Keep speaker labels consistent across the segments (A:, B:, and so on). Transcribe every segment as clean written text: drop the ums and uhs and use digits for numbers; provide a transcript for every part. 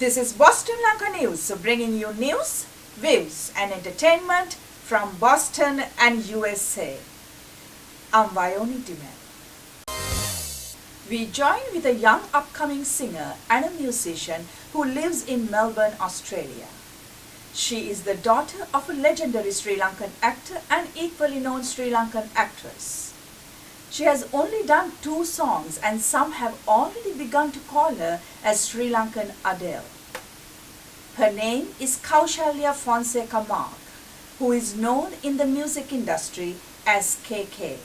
A: This is Boston Lanka News, bringing you news, views and entertainment from Boston and USA. I'm Vayoni Dimen. We join with a young upcoming singer and a musician who lives in Melbourne, Australia. She is the daughter of a legendary Sri Lankan actor and equally known Sri Lankan actress. She has only done 2 songs and some have already begun to call her as Sri Lankan Adele. Her name is Kaushalya Fonseka Mark, who is known in the music industry as KK.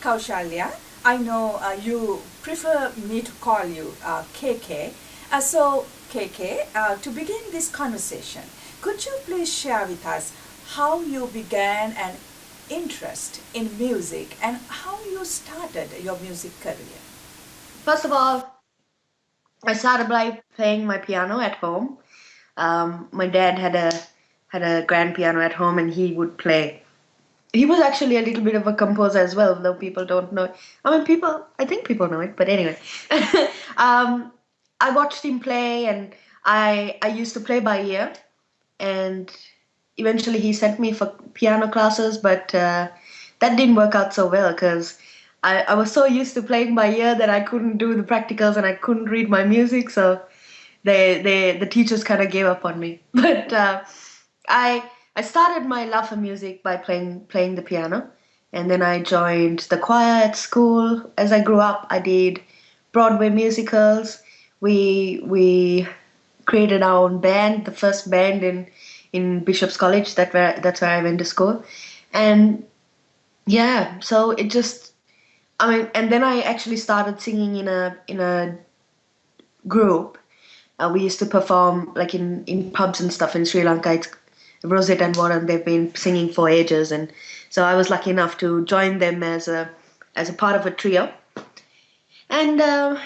A: Kaushalya, I know you prefer me to call you KK. So KK, to begin this conversation, could you please share with us how you began an interest in music and how you started your music career?
B: First of all, I started by playing my piano at home. My dad had a grand piano at home, and he would play. He was actually a little bit of a composer as well, though people don't know. I think people know it, but anyway. I watched him play, and I used to play by ear, and eventually he sent me for piano classes, but that didn't work out so well because I was so used to playing by ear that I couldn't do the practicals and I couldn't read my music, so the teachers kind of gave up on me. But I started my love for music by playing the piano, and then I joined the choir at school. As I grew up, I did Broadway musicals. We created our own band, the first band in Bishop's College. That's where I went to school, and yeah, so it just and then I actually started singing in a group. We used to perform like in pubs and stuff in Sri Lanka. It's Rosette and Warren. They've been singing for ages, and so I was lucky enough to join them as a part of a trio. And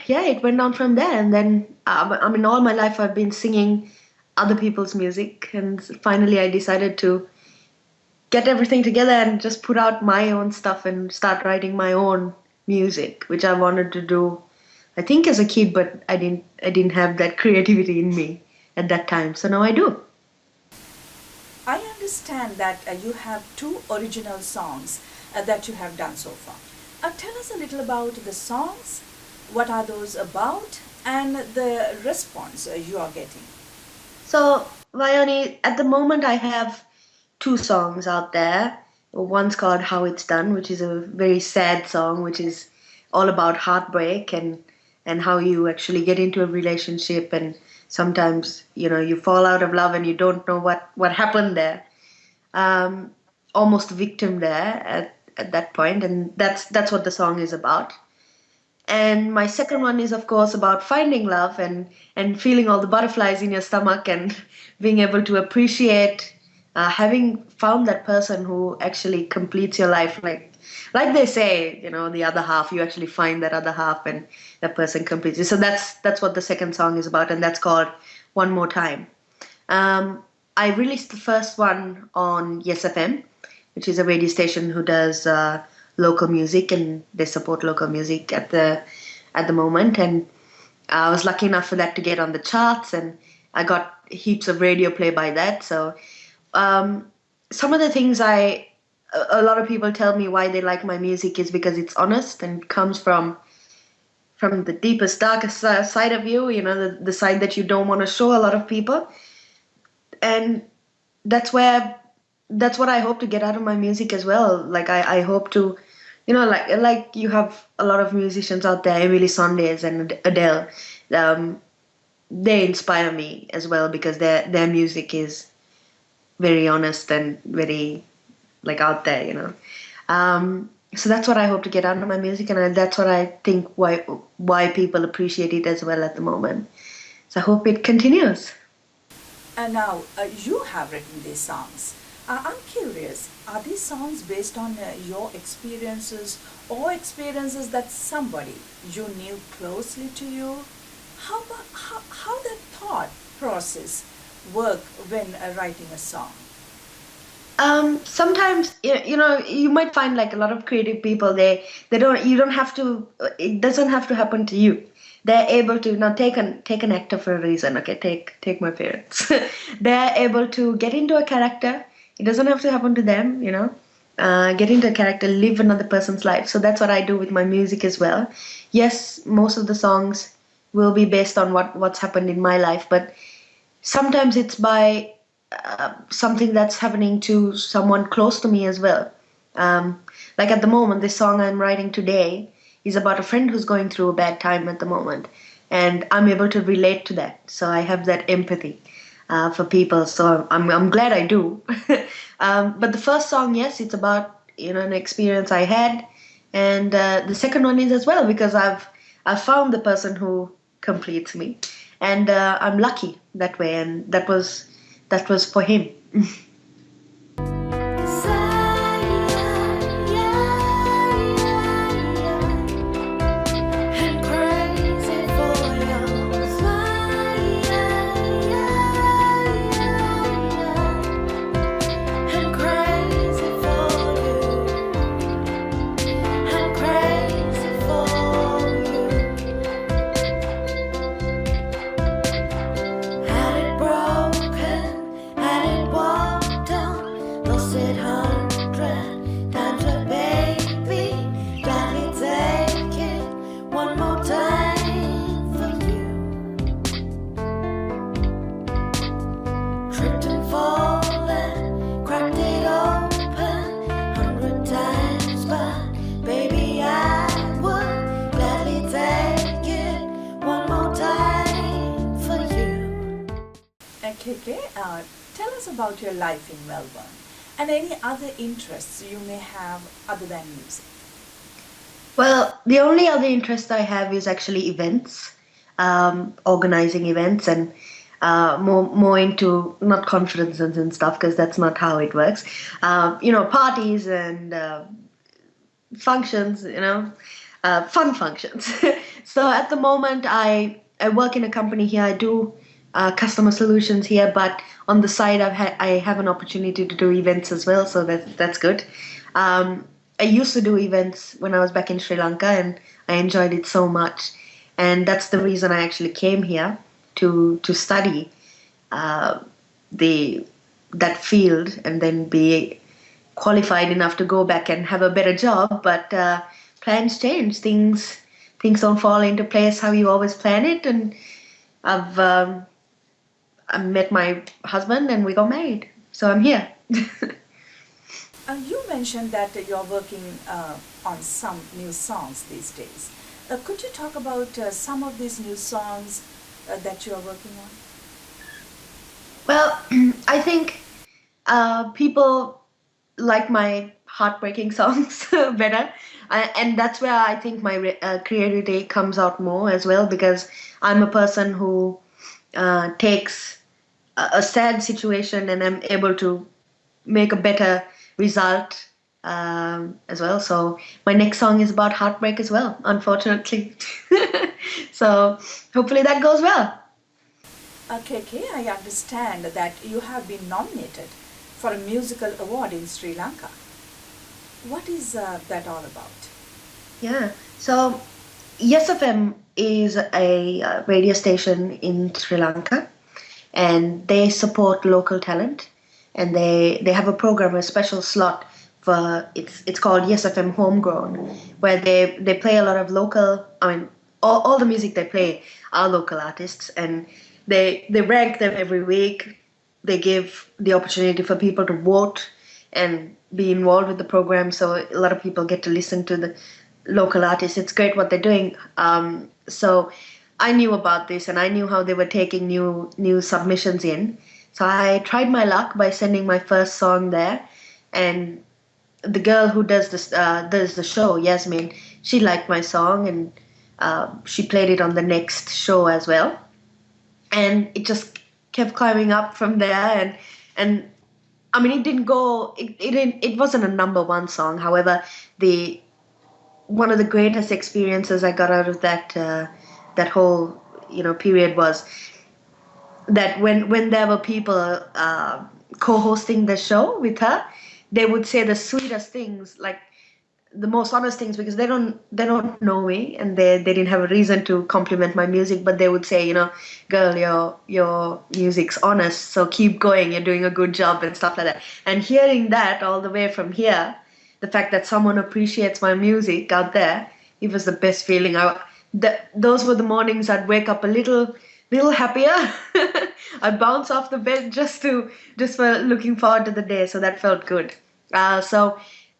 B: yeah, it went on from there. And then all my life I've been singing other people's music, and finally I decided to get everything together and just put out my own stuff and start writing my own music, which I wanted to do, I think, as a kid, but I didn't have that creativity in me at that time. So now I do.
A: I understand that you have 2 original songs that you have done so far. Tell us a little about the songs, what are those about, and the response you are getting.
B: So, Vayoni, at the moment I have 2 songs out there. One's called How It's Done, which is a very sad song, which is all about heartbreak and how you actually get into a relationship, and sometimes, you fall out of love and you don't know what happened there. Almost victim there at that point, and that's what the song is about. And my second one is, of course, about finding love and feeling all the butterflies in your stomach and being able to appreciate having found that person who actually completes your life. Like they say, the other half, you actually find that other half and that person completes you. So that's what the second song is about, and that's called One More Time. I released the first one on Yes FM, which is a radio station who does local music, and they support local music at the moment. And I was lucky enough for that to get on the charts, and I got heaps of radio play by that. So some of the things a lot of people tell me why they like my music is because it's honest and comes from the deepest, darkest side of you, the side that you don't want to show a lot of people. And that's what I hope to get out of my music as well. Like I hope to, like you have a lot of musicians out there, Emily Sondes and Adele. They inspire me as well because their music is very honest and very out there. So that's what I hope to get out of my music, and that's what I think why people appreciate it as well at the moment. So I hope it continues.
A: And now you have written these songs. I'm curious, are these songs based on your experiences or experiences that somebody you knew closely to you? How that thought process work when writing a song?
B: Sometimes you might find like a lot of creative people, they don't you don't have to it doesn't have to happen to you. they're able to now take an actor for a reason. Okay, take my parents. They're able to get into a character. It doesn't have to happen to them, get into a character, live another person's life. So that's what I do with my music as well. Yes, most of the songs will be based on what's happened in my life, but sometimes it's by something that's happening to someone close to me as well. Um, like at the moment, this song I'm writing today is about a friend who's going through a bad time at the moment, and I'm able to relate to that. So I have that empathy for people. So I'm glad I do. But the first song, yes, it's about an experience I had, and the second one is as well because I've found the person who completes me, and I'm lucky that way, and that was for him.
A: KK, tell us about your life in Melbourne and any other interests you may have other than music.
B: Well, the only other interest I have is actually events, organizing events, and more into not conferences and stuff because that's not how it works. Parties and functions, fun functions. So at the moment, I work in a company here. I do customer solutions here, but on the side, I have an opportunity to do events as well. So that's good. I used to do events when I was back in Sri Lanka, and I enjoyed it so much. And that's the reason I actually came here to study the that field and then be qualified enough to go back and have a better job. But plans change. Things don't fall into place how you always plan it. And I met my husband and we got married. So I'm here.
A: You mentioned that you're working on some new songs these days. Could you talk about some of these new songs that you are working on?
B: Well, I think people like my heartbreaking songs better. And that's where I think my creativity comes out more as well, because I'm a person who takes a sad situation and I'm able to make a better result as well. So my next song is about heartbreak as well, unfortunately. So hopefully that goes well.
A: KK, I understand that you have been nominated for a musical award in Sri Lanka. What is that all about?
B: Yeah, so Yes FM is a radio station in Sri Lanka, and they support local talent, and they have a program, a special slot for it's called Yes FM Homegrown, where they play a lot of local. I mean, all the music they play are local artists, and they rank them every week. They give the opportunity for people to vote and be involved with the program, so a lot of people get to listen to the local artists. It's great what they're doing. So I knew about this, and I knew how they were taking new submissions in. So I tried my luck by sending my first song there, and the girl who does the show, Yasmin, she liked my song, and she played it on the next show as well, and it just kept climbing up from there. And I mean, it didn't go. It wasn't a number one song. However, the one of the greatest experiences I got out of that whole period was that when there were people co-hosting the show with her, they would say the sweetest things. Like the most honest things, because they don't know me, and they didn't have a reason to compliment my music, but they would say, girl, your music's honest, so keep going, you're doing a good job and stuff like that. And hearing that all the way from here, the fact that someone appreciates my music out there, it was the best feeling. Those were the mornings I'd wake up a little happier. I'd bounce off the bed just for looking forward to the day, so that felt good. So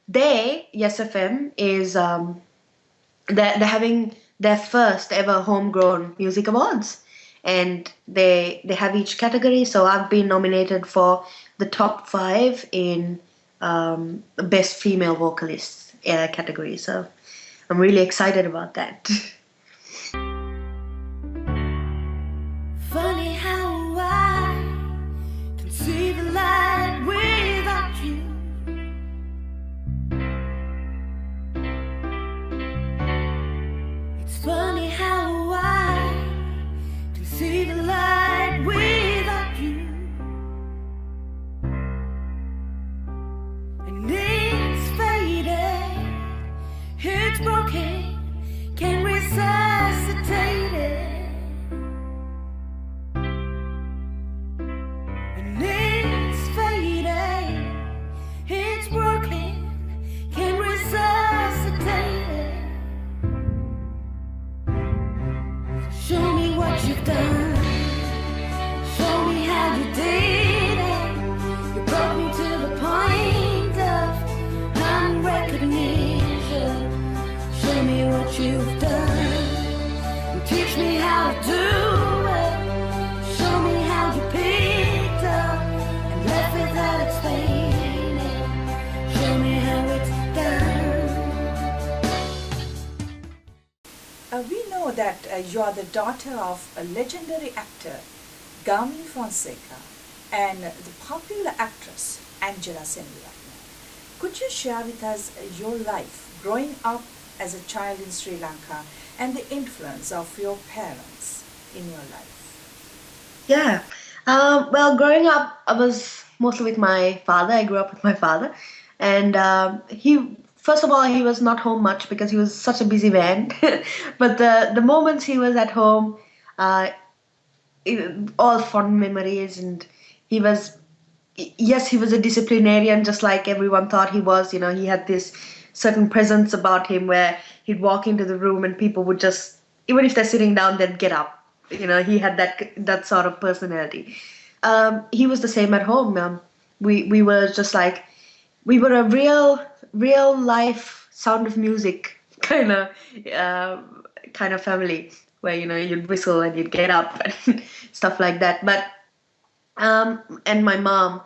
B: Yes FM is they're having their first ever homegrown music awards, and they have each category. So I've been nominated for the top five in best female vocalist category. So I'm really excited about that.
C: Funny how I can see the light without you. It's funny how I can see the light without you. And it's faded, it's broken, can't resuscitate it. And it's faded, it's broken, can't resuscitate it. Show me what you've done. Show me how you did it. You brought me to the point of non-recognition. Show me what you've done. And teach me how to do it. Show me how you picked up and left without explaining. Show me how it's done.
A: We know that you are the daughter of a legendary actor, Kaushalya Fonseka, and the popular actress, Angela Senviratne. Could you share with us your life growing up as a child in Sri Lanka and the influence of your parents in your life?
B: Yeah. Well, growing up, I was mostly with my father. I grew up with my father, and first of all, he was not home much because he was such a busy man. But the moments he was at home, uh, all fond memories, and he was, yes, he was a disciplinarian, just like everyone thought he was. He had this certain presence about him where he'd walk into the room and people would just, even if they're sitting down, they'd get up. He had that sort of personality. He was the same at home. We were just like, we were a real life Sound of Music kind of family, where you'd whistle and you'd get up and stuff like that. But and my mom,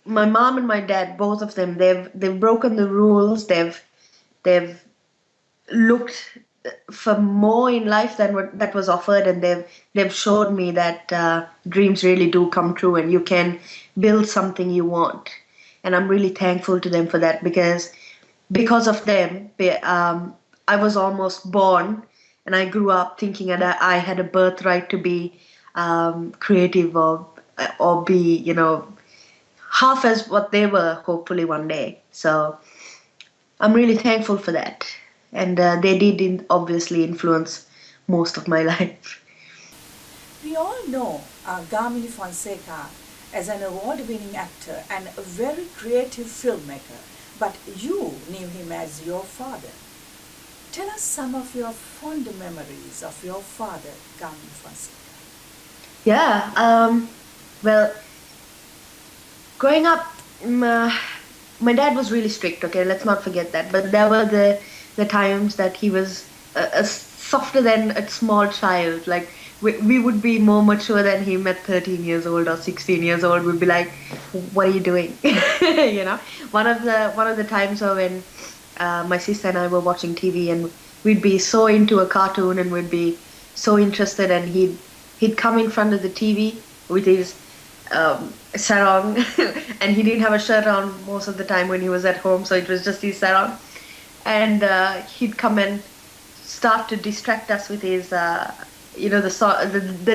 B: my mom and my dad, both of them, they've broken the rules. They've looked for more in life than what that was offered, and they've showed me that dreams really do come true, and you can build something you want. And I'm really thankful to them for that, because of them, I was almost born, and I grew up thinking that I had a birthright to be creative, or be half as what they were, hopefully one day. So I'm really thankful for that. And they did obviously influence most of my life.
A: We all know Kaushalya Fonseka as an award-winning actor and a very creative filmmaker, but you knew him as your father. Tell us some of your fond memories of your father, Kaushalya Fonseka.
B: Yeah, well, growing up, my dad was really strict, okay, let's not forget that. But there were the times that he was softer than a small child. Like, we would be more mature than him at 13 years old or 16 years old. We'd be like, what are you doing? One of the times when my sister and I were watching TV, and we'd be so into a cartoon and we'd be so interested, and he'd come in front of the TV with his sarong and he didn't have a shirt on most of the time when he was at home, so it was just his sarong. And he'd come and start to distract us with his the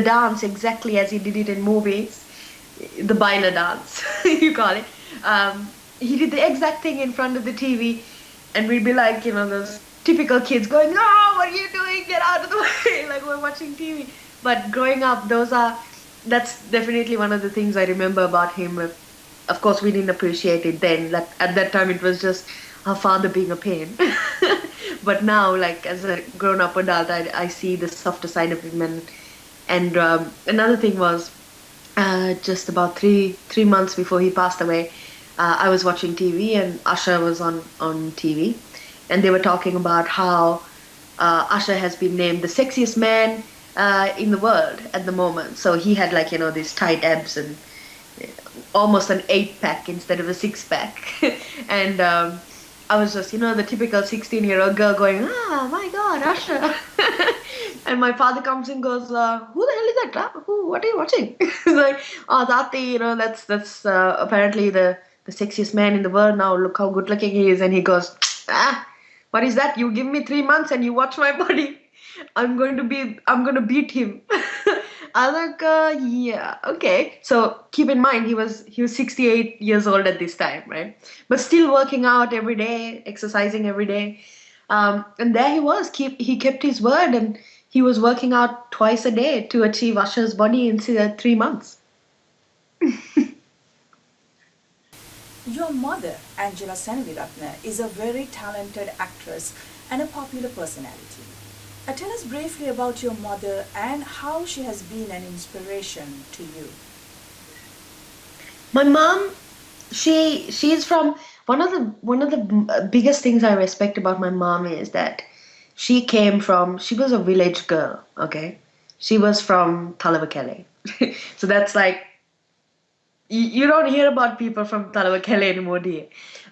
B: dance, exactly as he did it in movies, the baila dance, you call it. he did the exact thing in front of the TV, and we'd be like, those typical kids going, "No, what are you doing? Get out of the way!" Like we're watching TV. But growing up, that's definitely one of the things I remember about him. Of course, we didn't appreciate it then. Like at that time, it was just our father being a pain. But now, like as a grown-up adult, I see the softer side of him. And another thing was just about three months before he passed away, I was watching TV and Usher was on TV, and they were talking about how Usher has been named the sexiest man in the world at the moment. So he had like these tight abs and almost an 8-pack instead of a 6-pack, and I was just the typical 16-year-old girl going, "Ah, my God, Usher." And my father comes and goes, "Who the hell is that? What are you watching?" He's like, "Oh, Tati, that's apparently the sexiest man in the world now. Look how good looking he is." And he goes, "Ah, what is that? You give me 3 months and you watch my body. I'm going to beat him." I was like, "Yeah, okay." So keep in mind, he was 68 years old at this time, right? But still working out every day, exercising every day. And there he was. He kept his word, and he was working out twice a day to achieve Usher's body in 3 months.
A: Your mother, Angela Senaviratne, is a very talented actress and a popular personality. Tell us briefly about your mother and how she has been an inspiration to you.
B: My mom, she's from one of the biggest things I respect about my mom is that she was a village girl, okay? She was from Talabakele. So that's like you don't hear about people from Talabakele anymore, do you?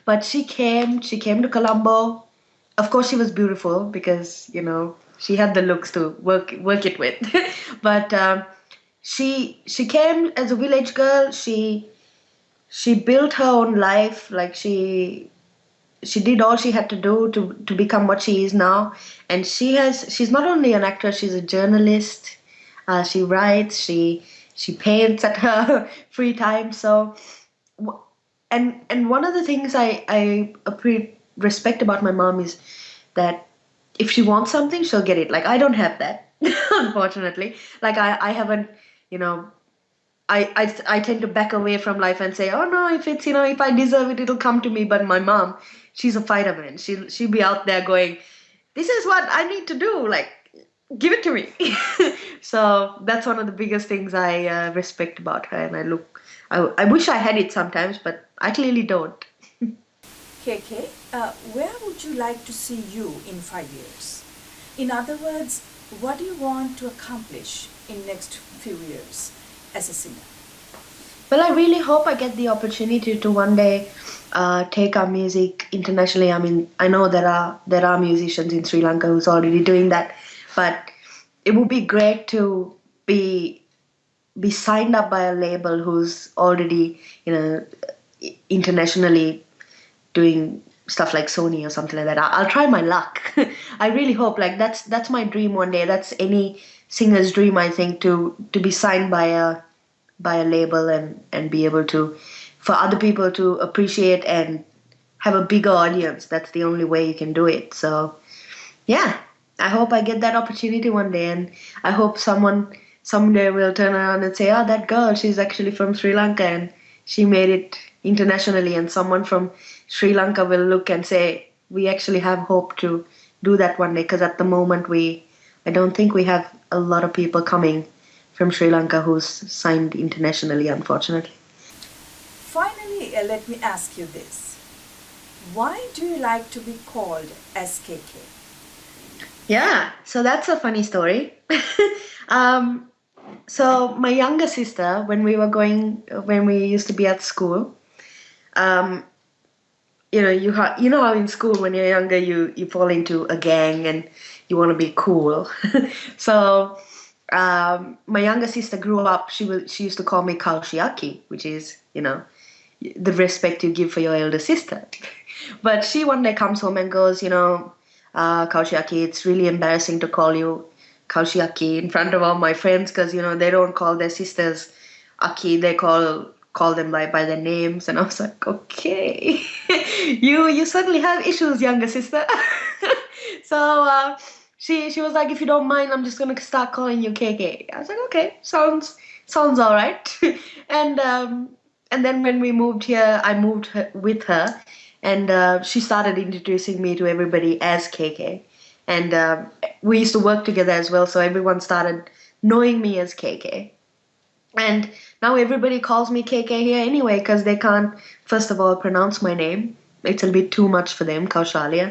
B: But she came to Colombo. Of course she was beautiful because, she had the looks to work it with. But she came as a village girl. She built her own life, like she did all she had to do to become what she is now. And she's not only an actress, she's a journalist. She writes, she paints at her free time. So and one of the things I respect about my mom is that if she wants something, she'll get it. Like I don't have that, unfortunately. Like I haven't, you know, I tend to back away from life and say, oh no, if it's, if I deserve it, it'll come to me. But my mom, she's a fighter, man. She'll be out there going, this is what I need to do. Like, give it to me. So that's one of the biggest things I respect about her. And I wish I had it sometimes, but I clearly don't.
A: KK, where would you like to see you in 5 years? In other words, what do you want to accomplish in next few years as a singer?
B: Well, I really hope I get the opportunity to one day take our music internationally. I mean, I know there are musicians in Sri Lanka who's already doing that, but it would be great to be signed up by a label who's already, internationally doing stuff like Sony or something like that. I'll try my luck. I really hope. Like that's my dream one day. That's any singer's dream, I think, to be signed by a label and be able to, for other people to appreciate and have a bigger audience. That's the only way you can do it. So yeah, I hope I get that opportunity one day, and I hope someone someday will turn around and say, oh, that girl, she's actually from Sri Lanka and she made it internationally, and someone from Sri Lanka will look and say, we actually have hope to do that one day, because at the moment I don't think we have a lot of people coming from Sri Lanka who's signed internationally, unfortunately.
A: Finally, let me ask you this. Why do you like to be called SKK?
B: Yeah, so that's a funny story. So my younger sister, when we used to be at school, you know how in school when you're younger you fall into a gang and you want to be cool. So my younger sister grew up. She used to call me Kaushalya, which is the respect you give for your elder sister. But she one day comes home and goes, Kaushalya, it's really embarrassing to call you Kaushalya in front of all my friends, because they don't call their sisters Aki, they call call them by their names, and I was like, okay, you certainly have issues, younger sister. So she was like, if you don't mind, I'm just gonna start calling you KK. I was like, okay, sounds all right. and and then when we moved here, I moved with her, and she started introducing me to everybody as KK. And we used to work together as well, so everyone started knowing me as KK. And now everybody calls me KK here anyway because they can't, first of all, pronounce my name. It's a bit too much for them, Kaushalya.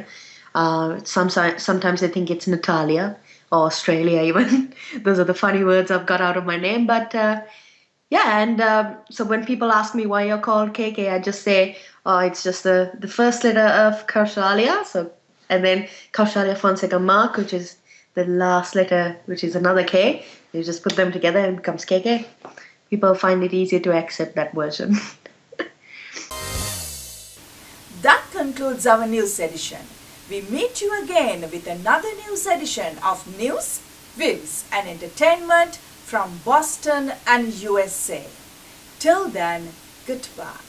B: Sometimes they think it's Natalia or Australia even. Those are the funny words I've got out of my name. But yeah, and so when people ask me why you're called KK, I just say, oh, it's just the first letter of Kaushalya. So, and then Kaushalya Fonseka Mark, which is the last letter, which is another K. You just put them together and it becomes KK. People find it easier to accept that version.
A: That concludes our news edition. We meet you again with another news edition of news, views and entertainment from Boston and USA. Till then, goodbye.